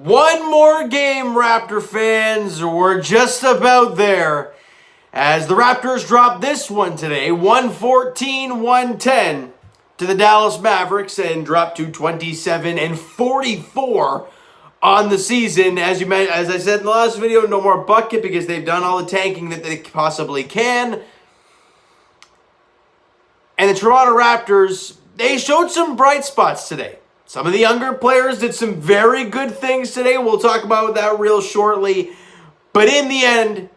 One more game, Raptor fans. We're just about there. As the Raptors drop this one today, 114-110 to the Dallas Mavericks and drop to 27-44 on the season. As I said in the last video, no more bucket because they've done all the tanking that they possibly can. And the Toronto Raptors, they showed some bright spots today. Some of the younger players did some very good things today. We'll talk about that real shortly. But in the end,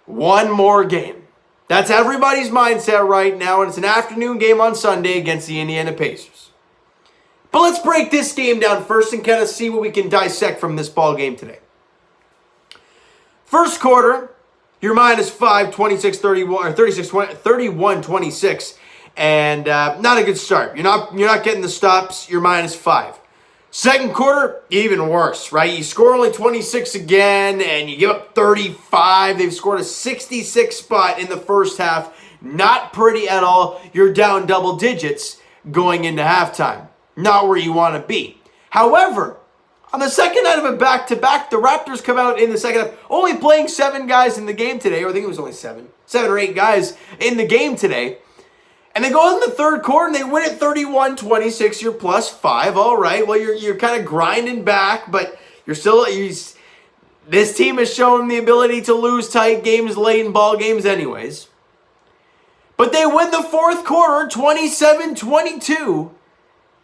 one more game. That's everybody's mindset right now, and it's an afternoon game on Sunday against the Indiana Pacers. But let's break this game down first and kind of see what we can dissect from this ball game today. First quarter, you're minus 5, 26-31, or 31-26. And not a good start. You're not getting the stops. You're minus 5. Second quarter, even worse, right? You score only 26 again, and you give up 35. They've scored a 66 spot in the first half. Not pretty at all. You're down double digits going into halftime. Not where you want to be. However, on the second night of a back-to-back, the Raptors come out in the second half, only playing 7 guys in the game today, or I think it was only 7 or 8 guys in the game today. And they go in the third quarter and they win it 31-26. You're plus 5. All right. Well, you're kind of grinding back, but this team has shown the ability to lose tight games late in ball games anyways. But they win the fourth quarter 27-22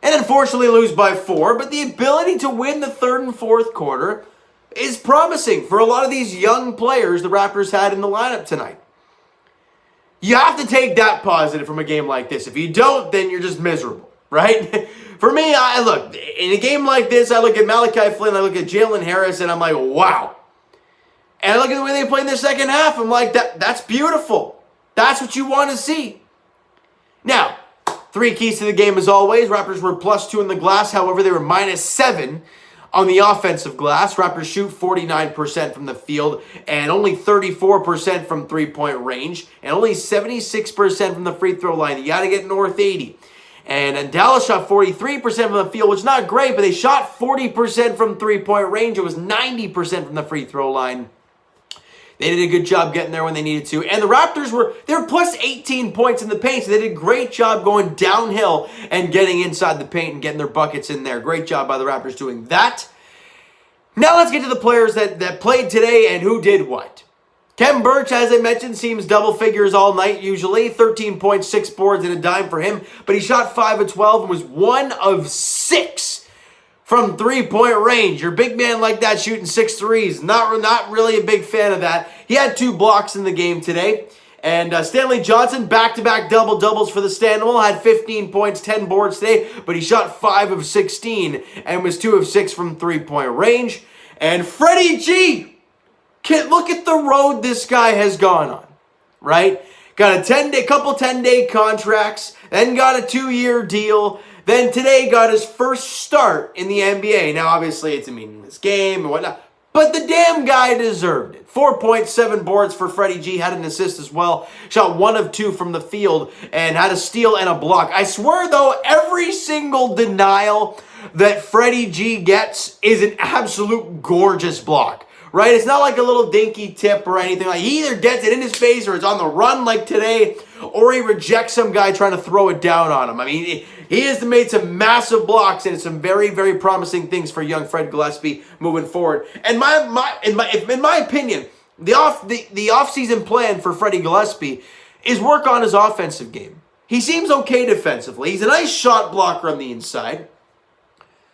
and unfortunately lose by 4. But the ability to win the third and fourth quarter is promising for a lot of these young players the Raptors had in the lineup tonight. You have to take that positive from a game like this. If you don't, then you're just miserable, right? For me, I look, in a game like this, I look at Malachi Flynn, I look at Jalen Harris, and I'm like, wow. And I look at the way they play in the second half, I'm like, that's beautiful. That's what you want to see. Now, 3 keys to the game as always. Raptors were plus 2 in the glass. However, they were minus 7 on the offensive glass. Raptors shoot 49% from the field and only 34% from three-point range and only 76% from the free throw line. You got to get north 80. And Dallas shot 43% from the field, which is not great, but they shot 40% from three-point range. It was 90% from the free throw line. They did a good job getting there when they needed to. And the Raptors they were plus 18 points in the paint, so they did a great job going downhill and getting inside the paint and getting their buckets in there. Great job by the Raptors doing that. Now let's get to the players that played today and who did what. Khem Birch, as I mentioned, seems double figures all night usually. 13 points, 6 boards, and a dime for him. But he shot 5 of 12 and was 1 of 6 from three-point range. Your big man like that shooting 6 threes. Not really a big fan of that. He had 2 blocks in the game today. And Stanley Johnson, back-to-back double-doubles for the Stanimal, had 15 points, 10 boards today, but he shot 5 of 16 and was 2 of 6 from three-point range. And Freddie G, look at the road this guy has gone on, right? Got a 10-day contracts, then got a 2-year deal. Then today got his first start in the NBA. Now, obviously, it's a meaningless game and whatnot, but the damn guy deserved it. 4.7 boards for Freddie G. Had an assist as well. Shot 1 of 2 from the field and had a steal and a block. I swear, though, every single denial that Freddie G gets is an absolute gorgeous block. Right? It's not like a little dinky tip or anything. Like, he either gets it in his face or it's on the run like today, or he rejects some guy trying to throw it down on him. I mean, he has made some massive blocks and some very, very promising things for young Fred Gillespie moving forward. And in my opinion, the offseason plan for Freddie Gillespie is work on his offensive game. He seems okay defensively. He's a nice shot blocker on the inside.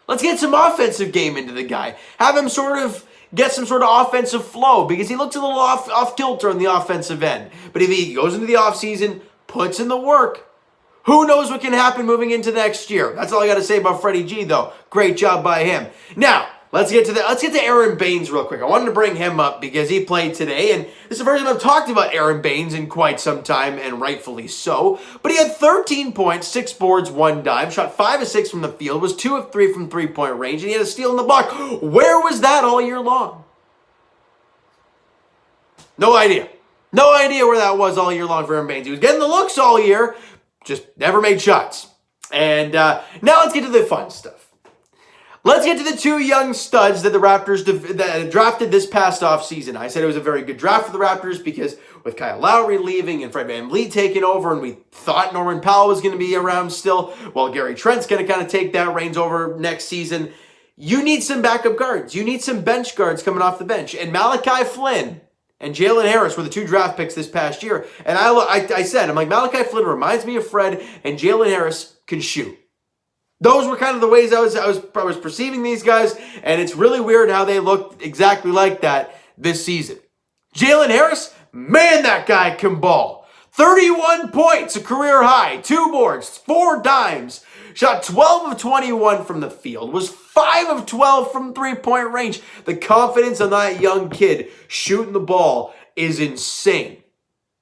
Let's get some offensive game into the guy. Have him get some sort of offensive flow because he looks a little off kilter on the offensive end. But if he goes into the offseason, puts in the work, who knows what can happen moving into next year. That's all I got to say about Freddie G, though. Great job by him. Now, let's get to Aaron Baines real quick. I wanted to bring him up because he played today, and this is the first time I've talked about Aaron Baines in quite some time, and rightfully so. But he had 13 points, 6 boards, 1 dime, shot 5 of 6 from the field, was 2 of 3 from three-point range, and he had a steal in the block. Where was that all year long? No idea. No idea where that was all year long for Aaron Baines. He was getting the looks all year, just never made shots. And now let's get to the fun stuff. Let's get to the two young studs that the Raptors that drafted this past offseason. I said it was a very good draft for the Raptors because with Kyle Lowry leaving and Fred VanVleet taking over, and we thought Norman Powell was going to be around still, while Gary Trent's going to kind of take that reins over next season. You need some backup guards. You need some bench guards coming off the bench. And Malachi Flynn and Jalen Harris were the two draft picks this past year. And I said, I'm like, Malachi Flynn reminds me of Fred, and Jalen Harris can shoot. Those were kind of the ways I was perceiving these guys, and it's really weird how they look exactly like that this season. Jalen Harris, man, that guy can ball. 31 points, a career high, 2 boards, 4 dimes, shot 12 of 21 from the field, was 5 of 12 from three-point range. The confidence on that young kid shooting the ball is insane.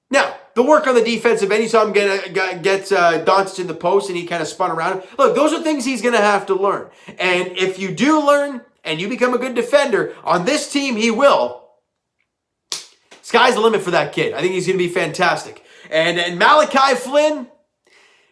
Now, the work on the defensive end, you saw him get Doncic in the post and he kind of spun around. Look, those are things he's going to have to learn. And if you do learn and you become a good defender, on this team he will. Sky's the limit for that kid. I think he's going to be fantastic. And Malachi Flynn,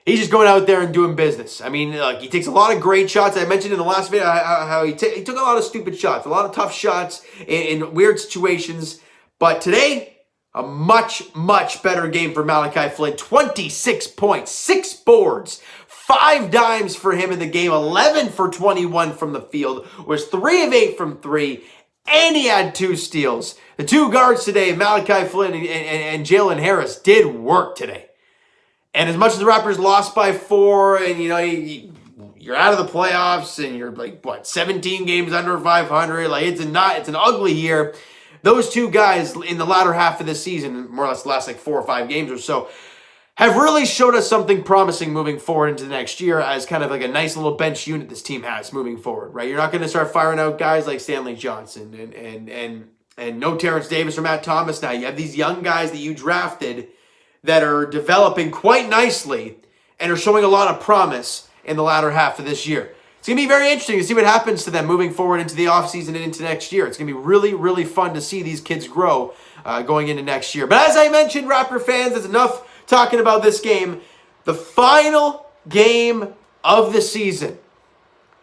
he's just going out there and doing business. I mean, he takes a lot of great shots. I mentioned in the last video how he took a lot of stupid shots, a lot of tough shots in weird situations. But today, a much, much better game for Malachi Flynn. 26 points, 6 boards, 5 dimes for him in the game, 11 for 21 from the field, was 3 of 8 from 3, and he had 2 steals. The two guards today, Malachi Flynn and Jalen Harris, did work today. And as much as the Raptors lost by 4, and you're out of the playoffs, and you're 17 games under 500, it's an ugly year. Those two guys in the latter half of the season, more or less the last 4 or 5 games or so, have really showed us something promising moving forward into the next year as kind of a nice little bench unit this team has moving forward, right? You're not going to start firing out guys like Stanley Johnson and no Terrence Davis or Matt Thomas now. You have these young guys that you drafted that are developing quite nicely and are showing a lot of promise in the latter half of this year. It's going to be very interesting to see what happens to them moving forward into the offseason and into next year. It's going to be really, really fun to see these kids grow going into next year. But as I mentioned, Raptor fans, that's enough talking about this game. The final game of the season,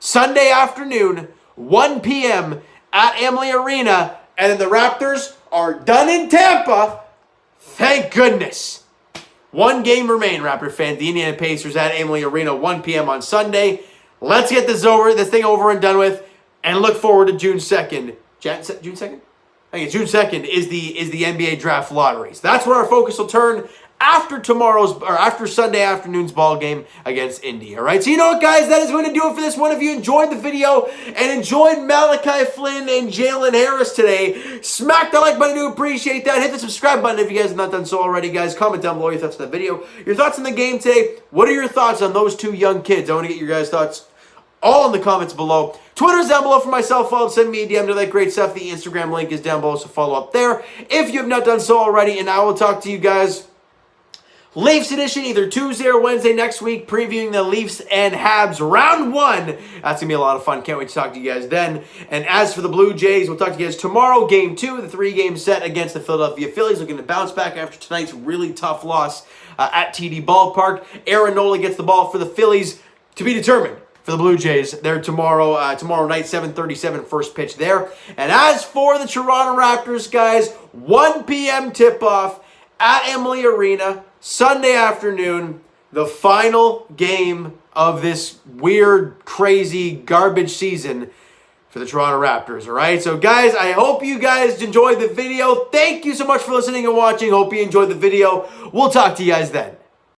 Sunday afternoon, 1 p.m. at Amalie Arena, and then the Raptors are done in Tampa. Thank goodness. 1 game remains, Raptor fans. The Indiana Pacers at Amalie Arena, 1 p.m. on Sunday. Let's get this thing over and done with, and look forward to June 2nd. June 2nd? I think it's June 2nd is the NBA draft lottery. So that's where our focus will turn after Sunday afternoon's ball game against Indy. All right. So you know what, guys, that is going to do it for this one. If you enjoyed the video and enjoyed Malachi Flynn and Jalen Harris today, smack the like button. I do appreciate that. Hit the subscribe button if you guys have not done so already, guys. Comment down below your thoughts on the video, your thoughts on the game today. What are your thoughts on those two young kids? I want to get your guys' thoughts all in the comments below. Twitter's down below for myself. Follow, send me a DM to that great stuff. The Instagram link is down below, so follow up there if you have not done so already. And I will talk to you guys Leafs edition either Tuesday or Wednesday next week, previewing the Leafs and Habs round 1. That's going to be a lot of fun. Can't wait to talk to you guys then. And as for the Blue Jays, we'll talk to you guys tomorrow, game 2, the 3-game set against the Philadelphia Phillies. Looking to bounce back after tonight's really tough loss at TD Ballpark. Aaron Nola gets the ball for the Phillies, to be determined for the Blue Jays. They're tomorrow night, 7:37, first pitch there. And as for the Toronto Raptors, guys, 1 p.m. tip-off at Amalie Arena, Sunday afternoon, the final game of this weird, crazy, garbage season for the Toronto Raptors, all right? So, guys, I hope you guys enjoyed the video. Thank you so much for listening and watching. Hope you enjoyed the video. We'll talk to you guys then.